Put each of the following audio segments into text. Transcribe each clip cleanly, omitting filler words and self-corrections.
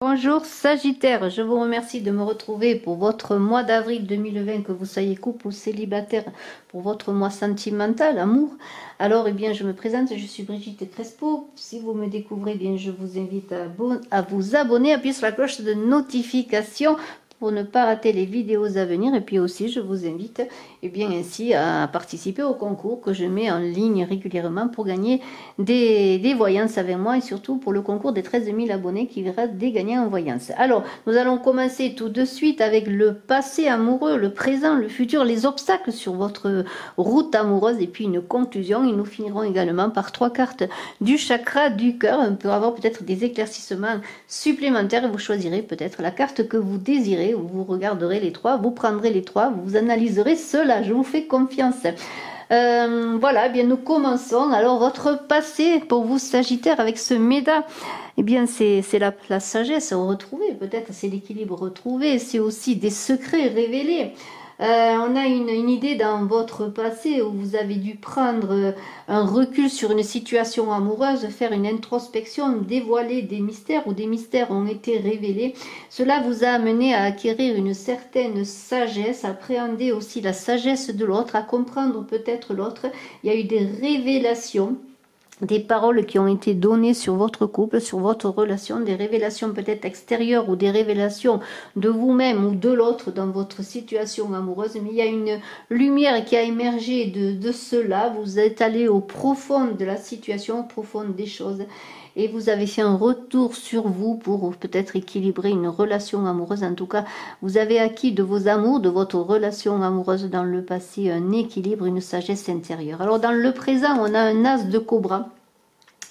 Bonjour Sagittaire, je vous remercie de me retrouver pour votre mois d'avril 2020, que vous soyez couple ou célibataire, pour votre mois sentimental, amour. Alors, je me présente, je suis Brigitte Crespo. Si vous me découvrez, je vous invite à vous abonner, appuyer sur la cloche de notification pour ne pas rater les vidéos à venir. Et puis aussi, je vous invite ainsi à participer au concours que je mets en ligne régulièrement pour gagner des voyances avec moi, et surtout pour le concours des 13 000 abonnés qui verra des gagnants en voyance. Alors, nous allons commencer tout de suite avec le passé amoureux, le présent, le futur, les obstacles sur votre route amoureuse et puis une conclusion. Et nous finirons également par 3 cartes du chakra du cœur. On peut avoir peut-être des éclaircissements supplémentaires et vous choisirez peut-être la carte que vous désirez. Vous regarderez les 3, vous prendrez les 3, vous analyserez cela. Je vous fais confiance. Voilà, nous commençons. Alors, votre passé pour vous, Sagittaire, avec ce Méda, c'est la sagesse retrouvée, peut-être, c'est l'équilibre retrouvé, c'est aussi des secrets révélés. On a une idée dans votre passé où vous avez dû prendre un recul sur une situation amoureuse, faire une introspection, dévoiler des mystères, ou des mystères ont été révélés. Cela vous a amené à acquérir une certaine sagesse, à appréhender aussi la sagesse de l'autre, à comprendre peut-être l'autre. Il y a eu des révélations, des paroles qui ont été données sur votre couple, sur votre relation, des révélations peut-être extérieures ou des révélations de vous-même ou de l'autre dans votre situation amoureuse. Mais il y a une lumière qui a émergé de cela. Vous êtes allé au profond de la situation, au profond des choses. Et vous avez fait un retour sur vous pour peut-être équilibrer une relation amoureuse. En tout cas, vous avez acquis de vos amours, de votre relation amoureuse dans le passé, un équilibre, une sagesse intérieure. Alors, dans le présent, on a un as de cobra.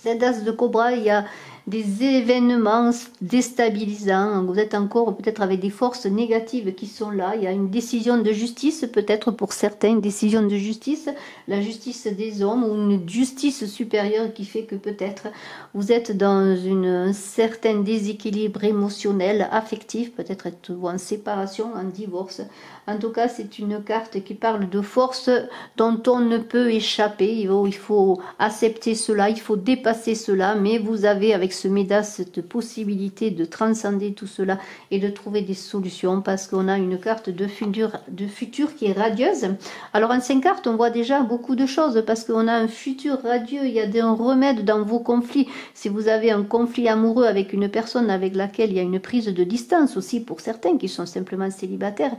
Cet as de cobra, il y a des événements déstabilisants. Vous êtes encore peut-être avec des forces négatives qui sont là. Il y a une décision de justice, peut-être pour certains, une décision de justice, la justice des hommes, ou une justice supérieure qui fait que peut-être vous êtes dans un certain déséquilibre émotionnel, affectif, peut-être êtes-vous en séparation, en divorce. En tout cas, c'est une carte qui parle de force dont on ne peut échapper. Il faut accepter cela, il faut dépasser cela, mais vous avez avec ce Méda cette possibilité de transcender tout cela et de trouver des solutions, parce qu'on a une carte de futur qui est radieuse. Alors en 5 cartes, on voit déjà beaucoup de choses, parce qu'on a un futur radieux, il y a des remèdes dans vos conflits. Si vous avez un conflit amoureux avec une personne avec laquelle il y a une prise de distance aussi, pour certains qui sont simplement célibataires,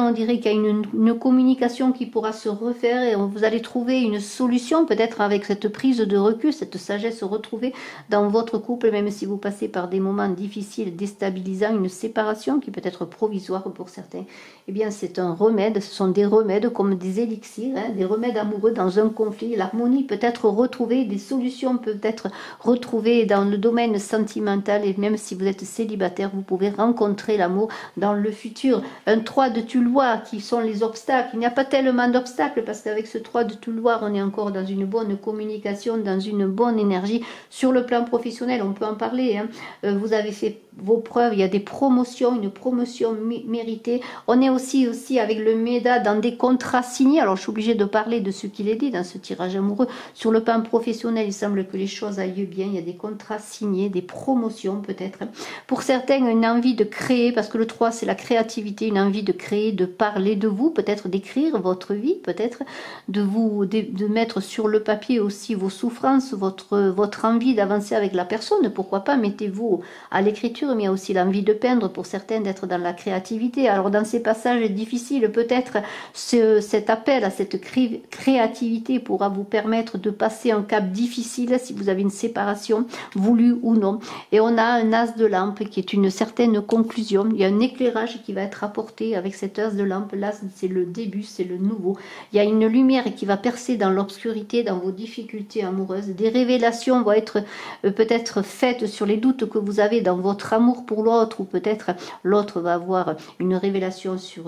on dirait qu'il y a une communication qui pourra se refaire et vous allez trouver une solution, peut-être avec cette prise de recul, cette sagesse retrouvée dans votre couple, même si vous passez par des moments difficiles, déstabilisants, une séparation qui peut être provisoire pour certains. C'est un remède, ce sont des remèdes comme des élixirs, des remèdes amoureux dans un conflit. L'harmonie peut être retrouvée, des solutions peuvent être retrouvées dans le domaine sentimental, et même si vous êtes célibataire, vous pouvez rencontrer l'amour dans le futur. Un 3 de Touloir qui sont les obstacles. Il n'y a pas tellement d'obstacles, parce qu'avec ce 3 de Touloir, on est encore dans une bonne communication, dans une bonne énergie. Sur le plan professionnel, on peut en parler. Vous avez fait vos preuves, il y a des promotions, une promotion méritée. On est aussi avec le Méda dans des contrats signés. Alors je suis obligée de parler de ce qu'il est dit dans ce tirage amoureux. Sur le plan professionnel, il semble que les choses aillent bien. Il y a des contrats signés, des promotions peut-être. Pour certains, une envie de créer, parce que le 3 c'est la créativité, une envie de créer, de parler de vous, peut-être d'écrire votre vie, peut-être de mettre sur le papier aussi vos souffrances, votre envie d'avancer avec la personne. Pourquoi pas, mettez-vous à l'écriture. Mais il y a aussi l'envie de peindre, pour certains, d'être dans la créativité. Alors dans ces passages difficiles, peut-être cet appel à cette créativité pourra vous permettre de passer un cap difficile si vous avez une séparation, voulue ou non. Et on a un as de lampe qui est une certaine conclusion. Il y a un éclairage qui va être apporté avec cet as de lampe. Là, c'est le début, c'est le nouveau. Il y a une lumière qui va percer dans l'obscurité, dans vos difficultés amoureuses. Des révélations vont être peut-être faites sur les doutes que vous avez dans votre amour pour l'autre, ou peut-être l'autre va avoir une révélation sur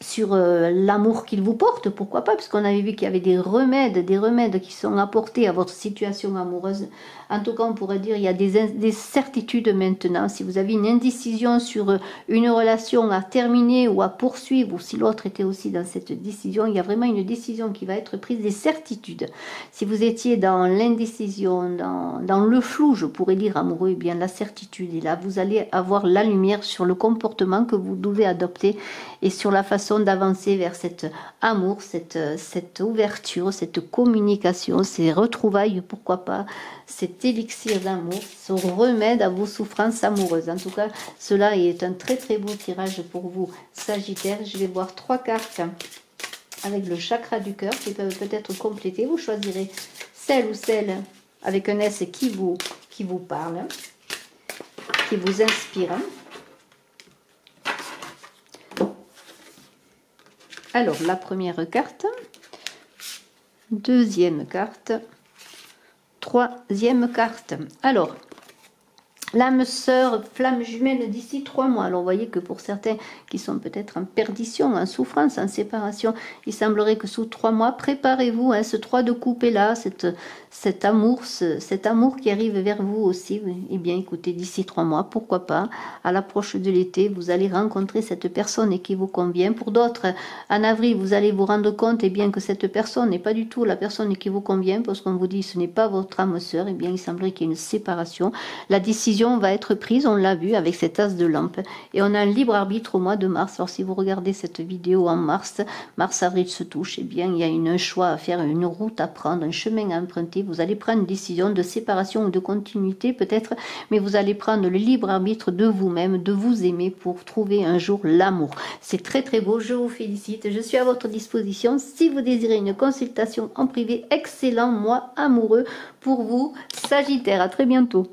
sur l'amour qu'il vous porte, pourquoi pas, puisqu'on avait vu qu'il y avait des remèdes qui sont apportés à votre situation amoureuse. En tout cas, on pourrait dire il y a des certitudes maintenant. Si vous avez une indécision sur une relation à terminer ou à poursuivre, ou si l'autre était aussi dans cette décision, il y a vraiment une décision qui va être prise, des certitudes. Si vous étiez dans l'indécision, dans le flou, je pourrais dire amoureux, eh bien la certitude. Et là, vous allez avoir la lumière sur le comportement que vous devez adopter et sur la façon d'avancer vers cet amour, cette ouverture, cette communication, ces retrouvailles, pourquoi pas, cet élixir d'amour, ce remède à vos souffrances amoureuses. En tout cas, cela est un très très beau tirage pour vous, Sagittaire. Je vais voir 3 cartes avec le chakra du cœur qui peuvent peut-être compléter. Vous choisirez celle ou celle avec un S qui vous parle, qui vous inspire. Alors, la première carte, deuxième carte, troisième carte. Alors, l'âme sœur, flamme jumelle d'ici 3 mois. Alors, vous voyez que pour certains qui sont peut-être en perdition, en souffrance, en séparation, il semblerait que sous 3 mois, préparez-vous, ce 3 de coupe est là, cet amour qui arrive vers vous aussi. Eh bien, écoutez, d'ici 3 mois, pourquoi pas, à l'approche de l'été, vous allez rencontrer cette personne qui vous convient. Pour d'autres, en avril, vous allez vous rendre compte, eh bien, que cette personne n'est pas du tout la personne qui vous convient, parce qu'on vous dit ce n'est pas votre âme sœur. Eh bien, il semblerait qu'il y ait une séparation. La décision va être prise, on l'a vu avec cet as de lampe, et on a un libre arbitre au mois de mars. Alors si vous regardez cette vidéo en mars, avril se touche, eh bien il y a un choix à faire, une route à prendre, un chemin à emprunter. Vous allez prendre une décision de séparation ou de continuité peut-être, mais vous allez prendre le libre arbitre de vous-même, de vous aimer pour trouver un jour l'amour. C'est très très beau, je vous félicite, je suis à votre disposition si vous désirez une consultation en privé. Excellent mois amoureux pour vous, Sagittaire. À très bientôt.